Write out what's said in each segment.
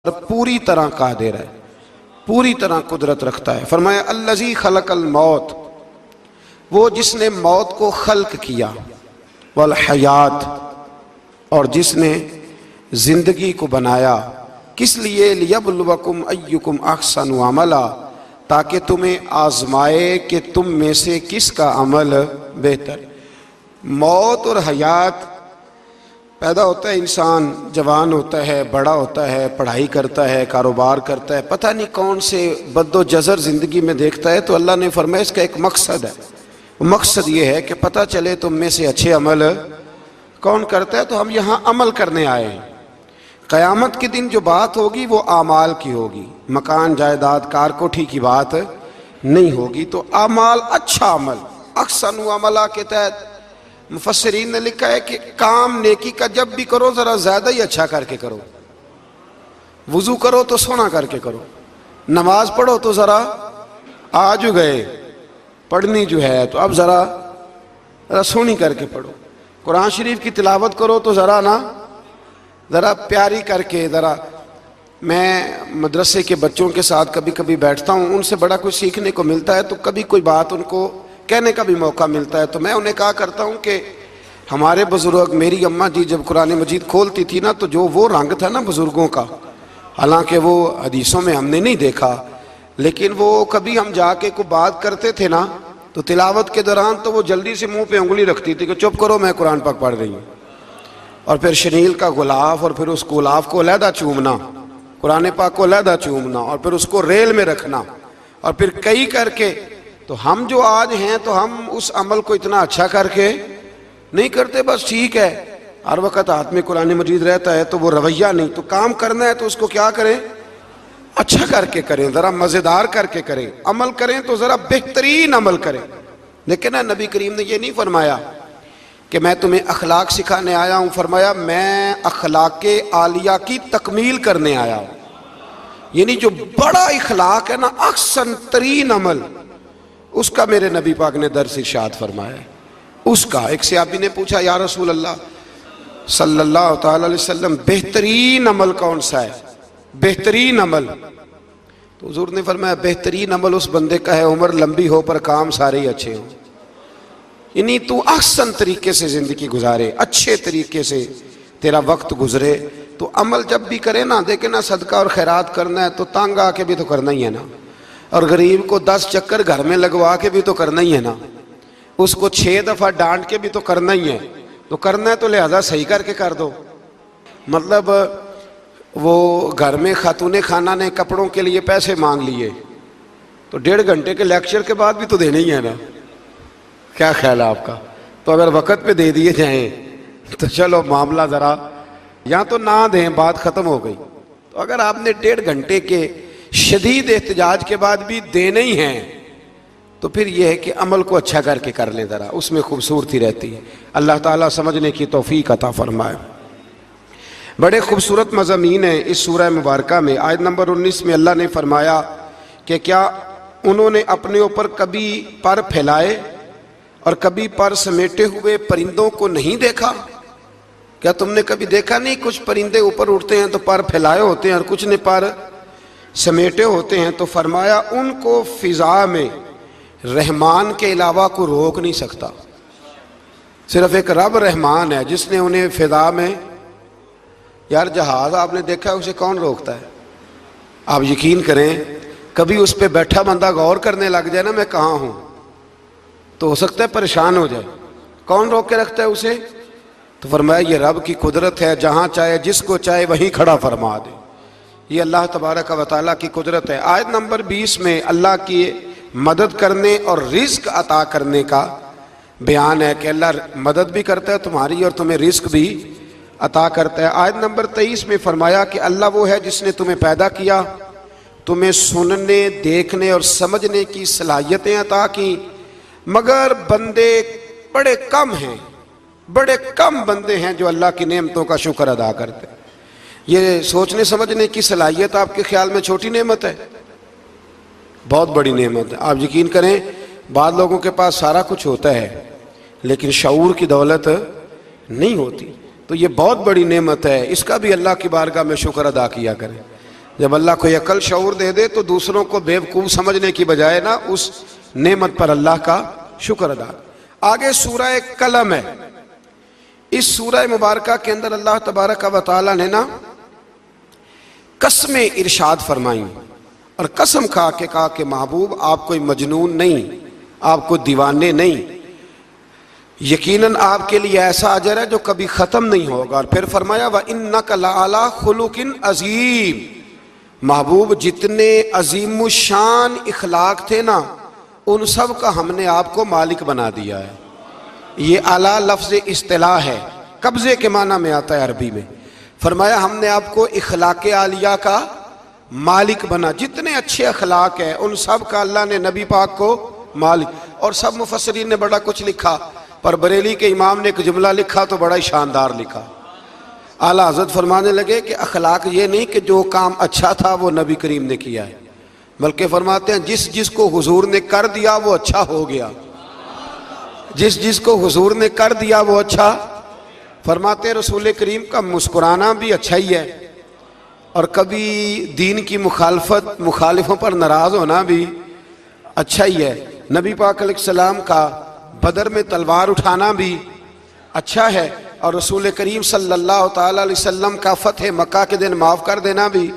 پوری طرح قادر ہے، پوری طرح قدرت رکھتا ہے۔ فرمایا الذی خلق الموت، وہ جس نے موت کو خلق کیا، والحیات، اور جس نے زندگی کو بنایا، کس لیے؟ لیبلوکم ایکم احسن عملا، تاکہ تمہیں آزمائے کہ تم میں سے کس کا عمل بہتر۔ موت اور حیات، پیدا ہوتا ہے انسان، جوان ہوتا ہے، بڑا ہوتا ہے، پڑھائی کرتا ہے، کاروبار کرتا ہے، پتہ نہیں کون سے بد و جزر زندگی میں دیکھتا ہے، تو اللہ نے فرمایا اس کا ایک مقصد ہے۔ مقصد یہ ہے کہ پتہ چلے تم میں سے اچھے عمل کون کرتا ہے۔ تو ہم یہاں عمل کرنے آئے ہیں۔ قیامت کے دن جو بات ہوگی وہ اعمال کی ہوگی، مکان جائیداد کار کوٹھی کی بات نہیں ہوگی۔ تو اعمال، اچھا عمل، احسن عملہ کے تحت مفسرین نے لکھا ہے کہ کام نیکی کا جب بھی کرو ذرا زیادہ ہی اچھا کر کے کرو۔ وضو کرو تو سونا کر کے کرو، نماز پڑھو تو ذرا آج گئے پڑھنی جو ہے تو اب ذرا سونی کر کے پڑھو۔ قرآن شریف کی تلاوت کرو تو ذرا پیاری کر کے۔ ذرا میں مدرسے کے بچوں کے ساتھ کبھی کبھی بیٹھتا ہوں، ان سے بڑا کچھ سیکھنے کو ملتا ہے، تو کبھی کوئی بات ان کو کہنے کا بھی موقع ملتا ہے، تو میں انہیں کہا کرتا ہوں کہ ہمارے بزرگ، میری اماں جی جب قرآن مجید کھولتی تھی نا، تو جو وہ رنگ تھا نا بزرگوں کا، حالانکہ وہ حدیثوں میں ہم نے نہیں دیکھا، لیکن وہ کبھی ہم جا کے کوئی بات کرتے تھے نا، تو تلاوت کے دوران تو وہ جلدی سے منہ پہ انگلی رکھتی تھی کہ چپ کرو میں قرآن پاک پڑھ رہی ہوں، اور پھر شنیل کا غلاف، اور پھر اس غلاف کو علیحدہ چومنا، قرآن پاک کو علیحدہ چومنا، اور پھر اس کو ریل میں رکھنا، اور پھر کئی کر کے۔ تو ہم جو آج ہیں تو ہم اس عمل کو اتنا اچھا کر کے نہیں کرتے، بس ٹھیک ہے ہر وقت ہاتھ میں قرآن مجید رہتا ہے تو وہ رویہ نہیں۔ تو کام کرنا ہے تو اس کو کیا کریں؟ اچھا کر کے کریں، ذرا مزیدار کر کے کریں، عمل کریں تو ذرا بہترین عمل کریں۔ لیکن نبی کریم نے یہ نہیں فرمایا کہ میں تمہیں اخلاق سکھانے آیا ہوں، فرمایا میں اخلاق عالیہ کی تکمیل کرنے آیا ہوں۔ یعنی جو بڑا اخلاق ہے نا، احسن ترین عمل، اس کا میرے نبی پاک نے درس ارشاد فرمایا ہے۔ اس کا ایک صحابی نے پوچھا یا رسول اللہ صلی اللہ تعالی علیہ وسلم، بہترین عمل کون سا ہے؟ بہترین عمل؟ تو حضور نے فرمایا بہترین عمل اس بندے کا ہے عمر لمبی ہو پر کام سارے ہی اچھے ہوں۔ یعنی تو احسن طریقے سے زندگی گزارے، اچھے طریقے سے تیرا وقت گزرے۔ تو عمل جب بھی کرے نا، دیکھیں نا، صدقہ اور خیرات کرنا ہے تو تانگ آ کے بھی تو کرنا ہی ہے نا، اور غریب کو 10 چکر گھر میں لگوا کے بھی تو کرنا ہی ہے نا، اس کو 6 دفعہ ڈانٹ کے بھی تو کرنا ہی ہے۔ تو کرنا ہے تو لہذا صحیح کر کے کر دو۔ مطلب وہ گھر میں خاتون خانہ نے کپڑوں کے لیے پیسے مانگ لیے تو 1.5 گھنٹے کے لیکچر کے بعد بھی تو دینے ہی ہے نا، کیا خیال ہے آپ کا؟ تو اگر وقت پہ دے دیے جائیں تو چلو معاملہ ذرا، یا تو نہ دیں، بات ختم ہو گئی۔ تو اگر آپ نے 1.5 گھنٹے کے شدید احتجاج کے بعد بھی دینے ہی ہیں تو پھر یہ ہے کہ عمل کو اچھا کر کے کر لیں، ذرا اس میں خوبصورتی رہتی ہے۔ اللہ تعالیٰ سمجھنے کی توفیق عطا فرمائے۔ بڑے خوبصورت مضامین ہیں اس سورہ مبارکہ میں۔ آیت نمبر 19 میں اللہ نے فرمایا کہ کیا انہوں نے اپنے اوپر کبھی پر پھیلائے اور کبھی پر سمیٹے ہوئے پرندوں کو نہیں دیکھا؟ کیا تم نے کبھی دیکھا نہیں کچھ پرندے اوپر اڑتے ہیں تو پر پھیلائے ہوتے ہیں اور کچھ نے پر سمیٹے ہوتے ہیں؟ تو فرمایا ان کو فضا میں رحمان کے علاوہ کوئی روک نہیں سکتا، صرف ایک رب رحمان ہے جس نے انہیں فضا میں۔ یار جہاز آپ نے دیکھا ہے، اسے کون روکتا ہے؟ آپ یقین کریں کبھی اس پہ بیٹھا بندہ غور کرنے لگ جائے نا میں کہاں ہوں، تو ہو سکتا ہے پریشان ہو جائے۔ کون روک کے رکھتا ہے اسے؟ تو فرمایا یہ رب کی قدرت ہے، جہاں چاہے جس کو چاہے وہیں کھڑا فرما دے۔ یہ اللہ تبارک و تعالیٰ کی قدرت ہے۔ آیت نمبر 20 میں اللہ کی مدد کرنے اور رزق عطا کرنے کا بیان ہے کہ اللہ مدد بھی کرتا ہے تمہاری اور تمہیں رزق بھی عطا کرتا ہے۔ آیت نمبر 23 میں فرمایا کہ اللہ وہ ہے جس نے تمہیں پیدا کیا، تمہیں سننے، دیکھنے اور سمجھنے کی صلاحیتیں عطا کی، مگر بندے بڑے کم ہیں، بڑے کم بندے ہیں جو اللہ کی نعمتوں کا شکر ادا کرتے ہیں۔ یہ سوچنے سمجھنے کی صلاحیت آپ کے خیال میں چھوٹی نعمت ہے؟ بہت بڑی نعمت ہے۔ آپ یقین کریں بعض لوگوں کے پاس سارا کچھ ہوتا ہے لیکن شعور کی دولت نہیں ہوتی، تو یہ بہت بڑی نعمت ہے، اس کا بھی اللہ کی بارگاہ میں شکر ادا کیا کریں۔ جب اللہ کو عقل شعور دے دے تو دوسروں کو بیوقوف سمجھنے کی بجائے نا اس نعمت پر اللہ کا شکر ادا۔ آگے سورہ قلم ہے۔ اس سورہ مبارکہ کے اندر اللہ تبارک و تعالی نے نا قسمیں ارشاد فرمائیں اور قسم کھا کے کہا کہ محبوب آپ کوئی مجنون نہیں، آپ کو دیوانے نہیں، یقیناً آپ کے لیے ایسا اجر ہے جو کبھی ختم نہیں ہوگا۔ اور پھر فرمایا وَإِنَّكَ لَعَلَىٰ خُلُقٍ عَظِيمٍ، محبوب جتنے عظیم الشان اخلاق تھے نا ان سب کا ہم نے آپ کو مالک بنا دیا ہے۔ یہ اعلیٰ لفظ اصطلاح ہے، قبضے کے معنی میں آتا ہے عربی میں۔ فرمایا ہم نے آپ کو اخلاق عالیہ کا مالک بنا، جتنے اچھے اخلاق ہیں ان سب کا اللہ نے نبی پاک کو مالک۔ اور سب مفسرین نے بڑا کچھ لکھا، پر بریلی کے امام نے ایک جملہ لکھا تو بڑا ہی شاندار لکھا۔ اعلیٰ حضرت فرمانے لگے کہ اخلاق یہ نہیں کہ جو کام اچھا تھا وہ نبی کریم نے کیا ہے، بلکہ فرماتے ہیں جس کو حضور نے کر دیا وہ اچھا ہو گیا، جس کو حضور نے کر دیا وہ اچھا۔ فرماتے ہیں رسول کریم کا مسکرانا بھی اچھا ہی ہے، اور کبھی دین کی مخالفوں پر ناراض ہونا بھی اچھا ہی ہے۔ نبی پاک علیہ السلام کا بدر میں تلوار اٹھانا بھی اچھا ہے، اور رسول کریم صلی اللہ تعالیٰ علیہ وسلم کا فتح مکہ کے دن معاف کر دینا بھی،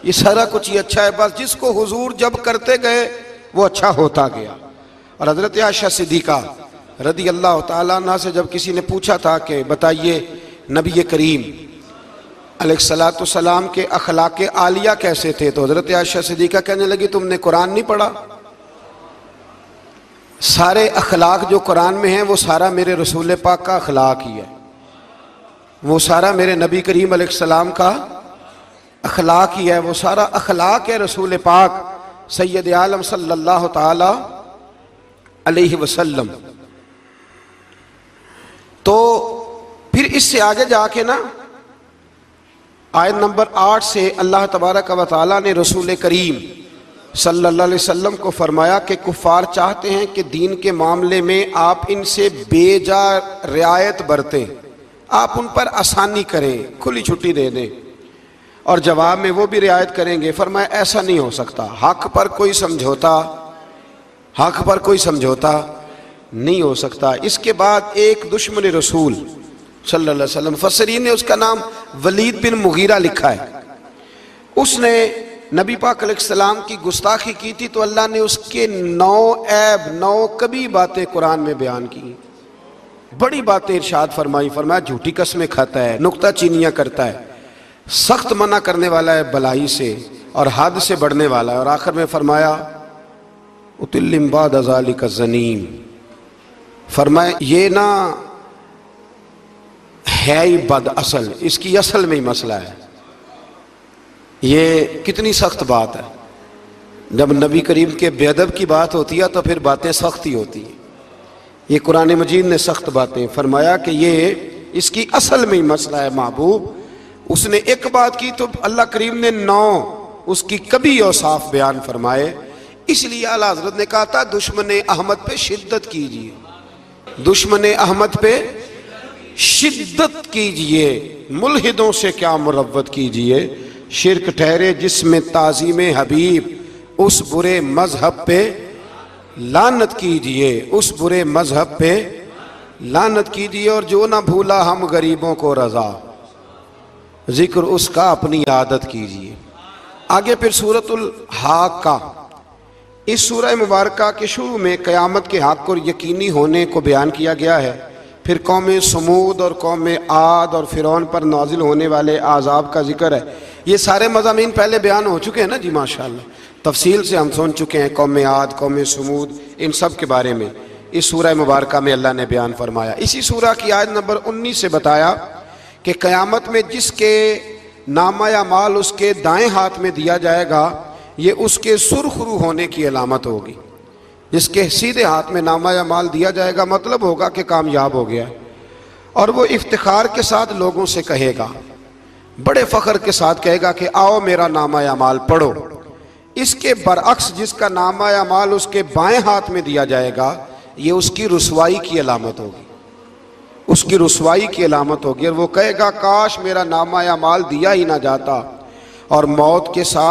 یہ سارا کچھ ہی اچھا ہے۔ بس جس کو حضور جب کرتے گئے وہ اچھا ہوتا گیا۔ اور حضرت عائشہ صدیقہ رضی اللہ تعالیٰ عنہ سے جب کسی نے پوچھا تھا کہ بتائیے نبی کریم علیہ السلام کے اخلاق عالیہ کیسے تھے، تو حضرت عائشہ صدیقہ کہنے لگی تم نے قرآن نہیں پڑھا؟ سارے اخلاق جو قرآن میں ہیں وہ سارا میرے رسول پاک کا اخلاق ہی ہے، وہ سارا میرے نبی کریم علیہ السلام کا اخلاق ہی ہے، وہ سارا اخلاق ہے رسول پاک سید عالم صلی اللہ تعالی علیہ وسلم۔ تو پھر اس سے آگے جا کے نا آیت نمبر 8 سے اللہ تبارک و تعالی نے رسول کریم صلی اللہ علیہ وسلم کو فرمایا کہ کفار چاہتے ہیں کہ دین کے معاملے میں آپ ان سے بے جا رعایت برتیں، آپ ان پر آسانی کریں، کھلی چھٹی دے دیں، اور جواب میں وہ بھی رعایت کریں گے۔ فرمایا ایسا نہیں ہو سکتا، حق پر کوئی سمجھوتا نہیں ہو سکتا۔ اس کے بعد ایک دشمن رسول صلی اللہ علیہ وسلم، مفسرین نے اس کا نام ولید بن مغیرہ لکھا ہے، اس نے نبی پاک علیہ السلام کی گستاخی کی تھی تو اللہ نے اس کے 9 کبھی باتیں قرآن میں بیان کی، بڑی باتیں ارشاد فرمایا جھوٹی قسمیں کھاتا ہے، نکتہ چینیاں کرتا ہے، سخت منع کرنے والا ہے بلائی سے اور حد سے بڑھنے والا ہے، اور آخر میں فرمایا اتلم بعد ذالک الزنیم، فرمایا یہ نہ ہے ہی بد اصل، اس کی اصل میں ہی مسئلہ ہے۔ یہ کتنی سخت بات ہے، جب نبی کریم کے بے ادب کی بات ہوتی ہے تو پھر باتیں سخت ہی ہوتی ہیں۔ یہ قرآن مجید نے سخت باتیں فرمایا کہ یہ اس کی اصل میں ہی مسئلہ ہے محبوب۔ اس نے ایک بات کی تو اللہ کریم نے 9 اس کی کبھی اوصاف بیان فرمائے، اس لیے اعلیٰ حضرت نے کہا تھا دشمن احمد پہ شدت کیجئے، دشمن احمد پہ شدت کیجئے، ملحدوں سے کیا مروت کیجئے، شرک ٹھہرے جس میں تعظیم حبیب، اس برے مذہب پہ لعنت کیجئے، اس برے مذہب پہ لعنت کیجئے، اور جو نہ بھولا ہم غریبوں کو رضا، ذکر اس کا اپنی عادت کیجئے۔ آگے پھر سورۃ الحاقہ، اس سورہ مبارکہ کے شروع میں قیامت کے حق اور یقینی ہونے کو بیان کیا گیا ہے، پھر قوم سمود اور قوم عاد اور فرعون پر نازل ہونے والے عذاب کا ذکر ہے۔ یہ سارے مضامین پہلے بیان ہو چکے ہیں نا جی، ماشاءاللہ تفصیل سے ہم سن چکے ہیں، قوم عاد، قوم سمود، ان سب کے بارے میں اس سورہ مبارکہ میں اللہ نے بیان فرمایا۔ اسی سورہ کی آیت نمبر 19 سے بتایا کہ قیامت میں جس کے نامہ اعمال اس کے دائیں ہاتھ میں دیا جائے گا یہ اس کے سرخ رو ہونے کی علامت ہوگی، جس کے سیدھے ہاتھ میں نامہ اعمال دیا جائے گا مطلب ہوگا کہ کامیاب ہو گیا، اور وہ افتخار کے ساتھ لوگوں سے کہے گا، بڑے فخر کے ساتھ کہے گا کہ آؤ میرا نامہ اعمال پڑھو۔ اس کے برعکس جس کا نامہ اعمال اس کے بائیں ہاتھ میں دیا جائے گا یہ اس کی رسوائی کی علامت ہوگی، اس کی رسوائی کی علامت ہوگی، اور وہ کہے گا کاش میرا نامہ اعمال دیا ہی نہ جاتا، اور موت کے ساتھ